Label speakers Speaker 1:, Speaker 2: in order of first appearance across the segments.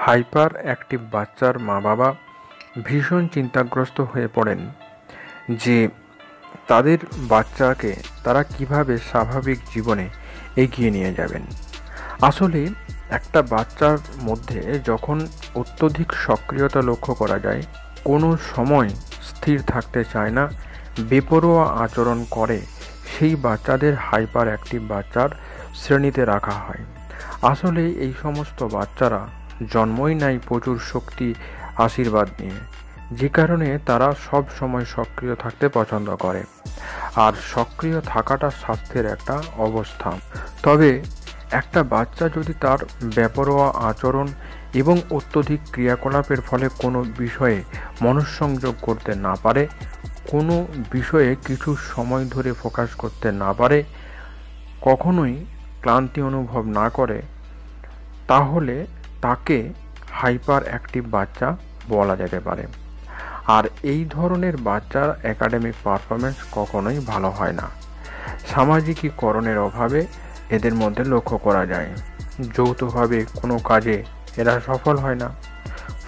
Speaker 1: Hyper active বাচ্চার মা-বাবা ভীষণ চিন্তাগ্রস্ত হয়ে পড়েন যে তাদের বাচ্চাকে তারা কিভাবে স্বাভাবিক জীবনে এগিয়ে নিয়ে যাবেন। আসলে একটা বাচ্চার মধ্যে যখন অত্যধিক সক্রিয়তা লক্ষ্য করা যায়, কোনো সময় স্থির থাকতে চায় না, বেপরোয়া আচরণ করে, সেই বাচ্চাদের হাইপার অ্যাক্টিভ বাচ্চার শ্রেণীতে রাখা হয়। আসলে এই সমস্ত বাচ্চারা জন্মই নেয় প্রচুর শক্তি আশীর্বাদ নিয়ে, যে কারণে তারা সব সময় সক্রিয় থাকতে পছন্দ করে। আর সক্রিয় থাকাটা স্বাস্থ্যের একটা অবস্থা। তবে একটা বাচ্চা যদি তার বেপরোয়া আচরণ এবং অত্যধিক ক্রিয়াকলাপের ফলে কোনো বিষয়ে মনঃসংযোগ করতে না পারে, কোনো বিষয়ে কিছু সময় ধরে ফোকাস করতে না পারে, কখনোই ক্লান্তি অনুভব না করে, তাহলে তাকে হাইপার অ্যাক্টিভ বাচ্চা বলা যেতে পারে। আর এই ধরনের বাচ্চার একাডেমিক পারফরমেন্স কখনোই ভালো হয় না। সামাজিকীকরণের অভাবে এদের মধ্যে লক্ষ্য করা যায়। যৌথভাবে কোনো কাজে এরা সফল হয় না।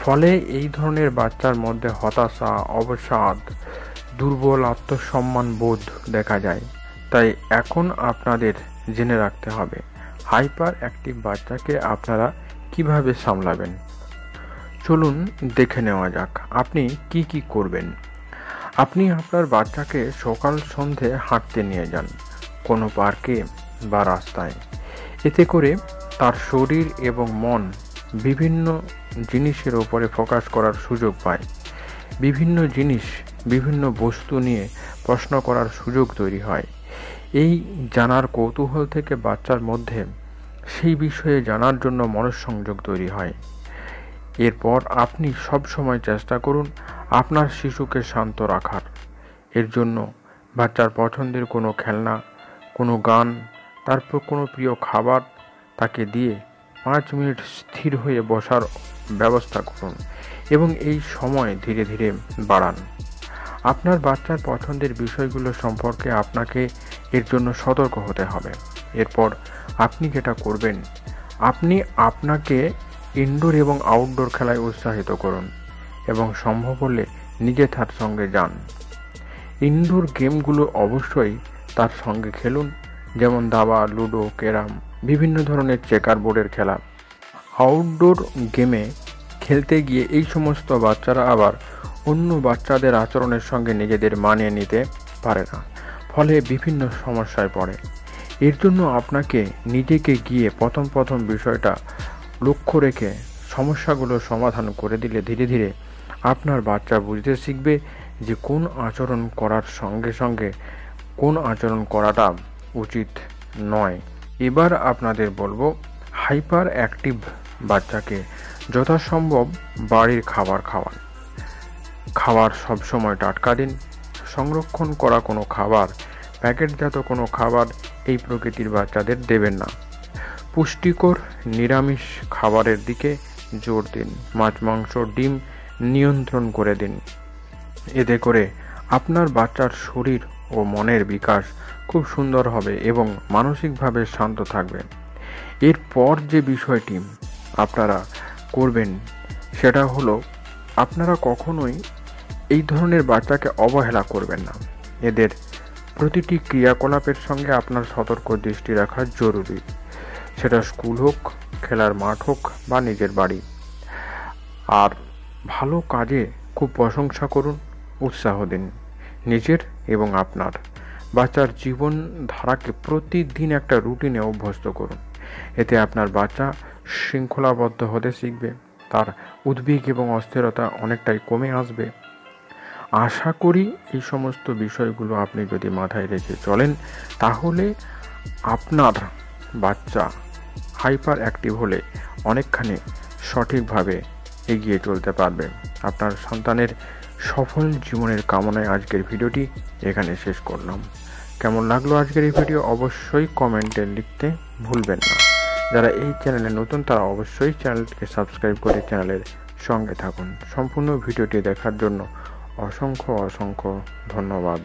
Speaker 1: ফলে এই ধরনের বাচ্চার মধ্যে হতাশা, অবসাদ, দুর্বল আত্মসম্মান বোধ দেখা যায়। তাই এখন আপনাদের জেনে রাখতে হবে হাইপার অ্যাক্টিভ বাচ্চাকে আপনারা কিভাবে সামলাবেন। চলুন দেখে নেওয়া যাক আপনি কি করবেন। আপনি আপনার বাচ্চাকে সকাল সন্ধে হাঁটতে নিয়ে যান, কোনো পার্কে বা রাস্তায়। এতে করে তার শরীর এবং মন বিভিন্ন জিনিসের উপরে ফোকাস করার সুযোগ পায়। বিভিন্ন জিনিস, বিভিন্ন বস্তু নিয়ে প্রশ্ন করার সুযোগ তৈরি হয়। এই জানার কৌতূহল থেকে বাচ্চার মধ্যে সেই বিষয়ে জানার জন্য মনঃসংযোগ তৈরি হয়। এরপর আপনি সব সময় চেষ্টা করুন আপনার শিশুকে শান্ত রাখার। এর জন্য বাচ্চার পছন্দের কোনো খেলনা, কোনো গান, তারপর কোনো প্রিয় খাবার তাকে দিয়ে 5 মিনিট স্থির হয়ে বসার ব্যবস্থা করুন এবং এই সময় ধীরে ধীরে বাড়ান। আপনার বাচ্চার পছন্দের বিষয়গুলো সম্পর্কে আপনাকে এর জন্য সতর্ক হতে হবে। এরপর আপনি যেটা করবেন, আপনি আপনাকে ইনডোর এবং আউটডোর খেলায় উৎসাহিত করুন এবং সম্ভব হলে নিজে তার সঙ্গে যান। ইনডোর গেমগুলো অবশ্যই তার সঙ্গে খেলুন, যেমন দাবা, লুডো, ক্যারাম, বিভিন্ন ধরনের চেকার বোর্ডের খেলা। আউটডোর গেমে খেলতে গিয়ে এই সমস্ত বাচ্চারা আবার অন্য বাচ্চাদের আচরণের সঙ্গে নিজেদের মানিয়ে নিতে পারে না, ফলে বিভিন্ন সমস্যায় পড়ে। এর জন্য আপনাকে নিজেকে গিয়ে প্রথম বিষয়টা লক্ষ্য রেখে সমস্যাগুলো সমাধান করে দিলে ধীরে ধীরে আপনার বাচ্চা বুঝতে শিখবে যে কোন আচরণ করার সঙ্গে সঙ্গে কোন আচরণ করাটা উচিত নয়। এবার আপনাদের বলবো, হাইপার অ্যাক্টিভ বাচ্চাকে যথাসম্ভব বাড়ির খাবার খাওয়ান। খাবার সবসময় টাটকা দিন। সংরক্ষণ করা কোনো খাবার, প্যাকেটজাত কোনো খাবার এই প্রকৃতির বাচ্চাদের দেবেন না। পুষ্টিকর নিরামিষ খাবারের দিকে জোর দিন। মাছ, মাংস, ডিম নিয়ন্ত্রণ করে দিন। এতে করে আপনার বাচ্চার শরীর ও মনের বিকাশ খুব সুন্দর হবে এবং মানসিকভাবে শান্ত থাকবে। এরপর যে বিষয়টি আপনারা করবেন সেটা হলো, আপনারা কখনোই এই ধরনের বাচ্চাকে অবহেলা করবেন না। এদের প্রতিটি ক্রিয়াকলাপের সঙ্গে আপনার সতর্ক দৃষ্টি রাখা জরুরি, সেটা স্কুল হোক, খেলার মাঠ হোক বা নিজের বাড়ি। আর ভালো কাজে খুব প্রশংসা করুন, উৎসাহ দিন নিজের এবং আপনার বাচ্চার জীবনধারাকে প্রতিদিন একটা রুটিনে অভ্যস্ত করুন। এতে আপনার বাচ্চা শৃঙ্খলাবদ্ধ হতে শিখবে, তার উদ্বেগ এবং অস্থিরতা অনেকটাই কমে আসবে। আশা করি এই সমস্ত বিষয়গুলো আপনি যদি মাথায় রেখে চলেন, তাহলে আপনার বাচ্চা হাইপার অ্যাক্টিভ হলে অনেকখানি সঠিকভাবে এগিয়ে চলতে পারবে। আপনার সন্তানের সফল জীবনের কামনায় আজকের ভিডিওটি এখানে শেষ করলাম। কেমন লাগলো আজকের এই ভিডিও অবশ্যই কমেন্টে লিখতে ভুলবেন না। যারা এই চ্যানেলে নতুন তারা অবশ্যই চ্যানেলটিকে সাবস্ক্রাইব করে চ্যানেলের সঙ্গে থাকুন। সম্পূর্ণ ভিডিওটি দেখার জন্য অসংখ্য ধন্যবাদ।